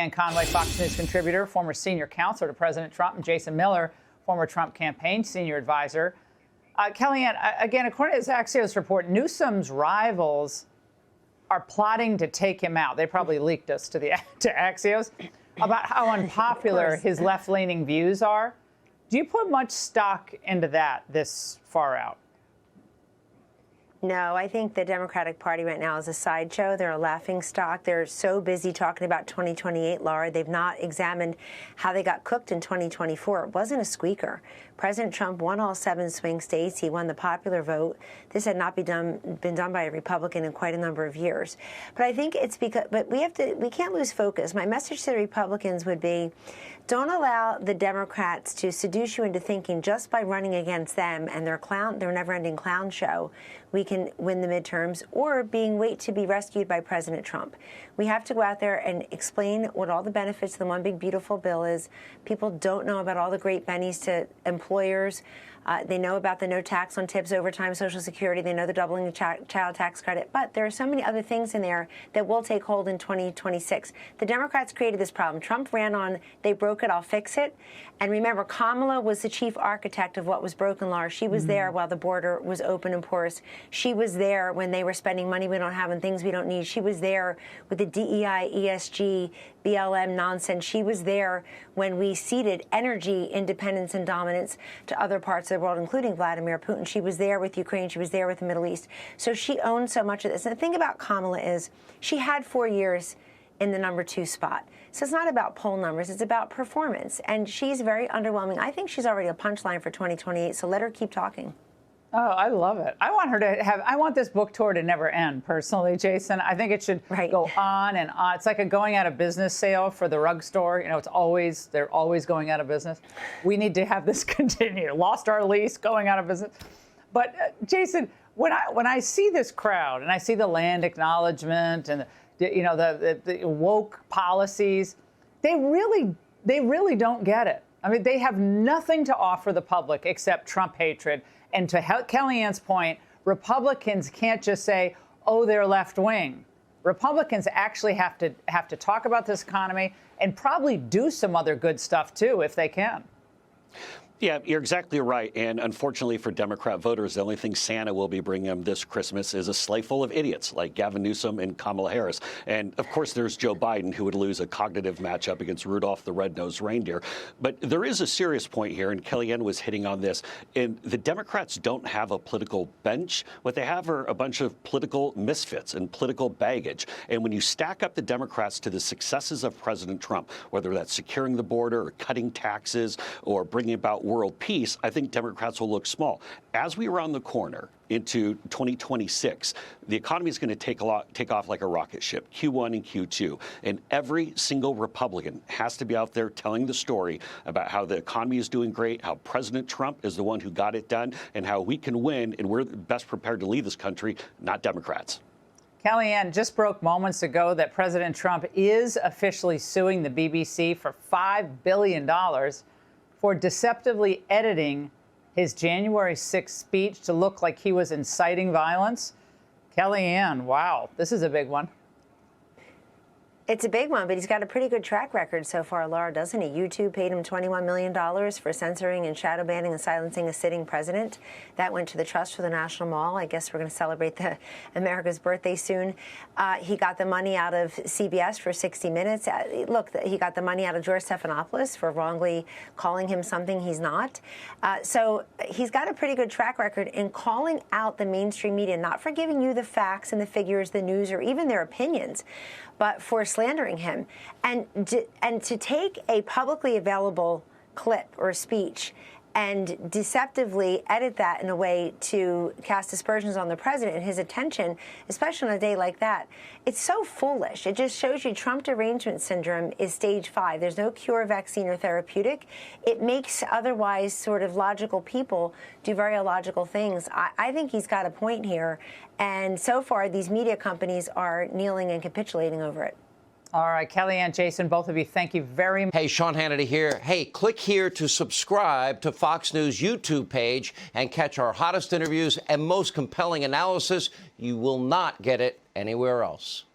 Kellyanne Conway, Fox News contributor, former senior counselor to President Trump, and Jason Miller, former Trump campaign senior advisor. Kellyanne, again, according to this Axios report, Newsom's rivals are plotting to take him out. They probably leaked us to Axios about how unpopular his left-leaning views are. Do you put much stock into that this far out? No, I think the Democratic Party right now is a sideshow. They're a laughingstock. They're so busy talking about 2028, Laura. They've not examined how they got cooked in 2024. It wasn't a squeaker. President Trump won all 7 swing states. He won the popular vote. This had not been done by a Republican in quite a number of years. But I think it's because, but we can't lose focus. My message to the Republicans would be, don't allow the Democrats to seduce you into thinking just by running against them and their never-ending clown show, we can win the midterms, or wait to be rescued by President Trump. We have to go out there and explain what all the benefits of the one big beautiful bill is. People don't know about all the great bennies to employers. They know about the no tax on tips, overtime, Social Security. They know the doubling of child tax credit. But there are so many other things in there that will take hold in 2026. The Democrats created this problem. Trump ran on, they broke it, I'll fix it. And remember, Kamala was the chief architect of what was broken, Laura. She was there while the border was open and porous. She was there when they were spending money we don't have and things we don't need. She was there with the DEI, ESG, BLM nonsense. She was there when we ceded energy independence and dominance to other parts of the world, including Vladimir Putin. She was there with Ukraine. She was there with the Middle East. So she owns so much of this. And the thing about Kamala is she had 4 years in the number 2 spot. So it's not about poll numbers. It's about performance. And she's very underwhelming. I think she's already a punchline for 2028. So let her keep talking. Oh, I love it. I want this book tour to never end, personally, Jason. I think it should go on and on. It's like a going out of business sale for the rug store. You know, they're always going out of business. We need to have this continue. Lost our lease, going out of business. But Jason, when I see this crowd and I see the land acknowledgement and the woke policies, they really don't get it. I mean, they have nothing to offer the public except Trump hatred. And to Kellyanne's point, Republicans can't just say, oh, they're left wing. Republicans actually have to talk about this economy and probably do some other good stuff, too, if they can. Yeah, you're exactly right. And unfortunately for Democrat voters, the only thing Santa will be bringing them this Christmas is a sleigh full of idiots like Gavin Newsom and Kamala Harris. And of course, there's Joe Biden, who would lose a cognitive matchup against Rudolph the Red-Nosed Reindeer. But there is a serious point here, and Kellyanne was hitting on this. And the Democrats don't have a political bench. What they have are a bunch of political misfits and political baggage. And when you stack up the Democrats to the successes of President Trump, whether that's securing the border or cutting taxes or bringing about world peace, I think Democrats will look small. As we round the corner into 2026, the economy is going to take off like a rocket ship, Q1 and Q2. And every single Republican has to be out there telling the story about how the economy is doing great, how President Trump is the one who got it done, and how we can win, and we're best prepared to lead this country, not Democrats. Kellyanne, just broke moments ago that President Trump is officially suing the BBC for $5 billion for deceptively editing his January 6th speech to look like he was inciting violence. Kellyanne, wow, this is a big one. It's a big one, but he's got a pretty good track record so far, Laura, doesn't he? YouTube paid him $21 million for censoring and shadow banning and silencing a sitting president. That went to the Trust for the National Mall. I guess we're going to celebrate America's birthday soon. He got the money out of CBS for 60 Minutes. Look, he got the money out of George Stephanopoulos for wrongly calling him something he's not. So he's got a pretty good track record in calling out the mainstream media, not for giving you the facts and the figures, the news, or even their opinions, but for slandering him. And to take a publicly available clip or speech and deceptively edit that in a way to cast aspersions on the president and his attention, especially on a day like that, it's so foolish. It just shows you Trump derangement syndrome is stage 5. There's no cure, vaccine, or therapeutic. It makes otherwise sort of logical people do very illogical things. I think he's got a point here. And so far, these media companies are kneeling and capitulating over it. All right, Kellyanne, Jason, both of you, thank you very much. Hey, Sean Hannity here. Hey, click here to subscribe to Fox News YouTube page and catch our hottest interviews and most compelling analysis. You will not get it anywhere else.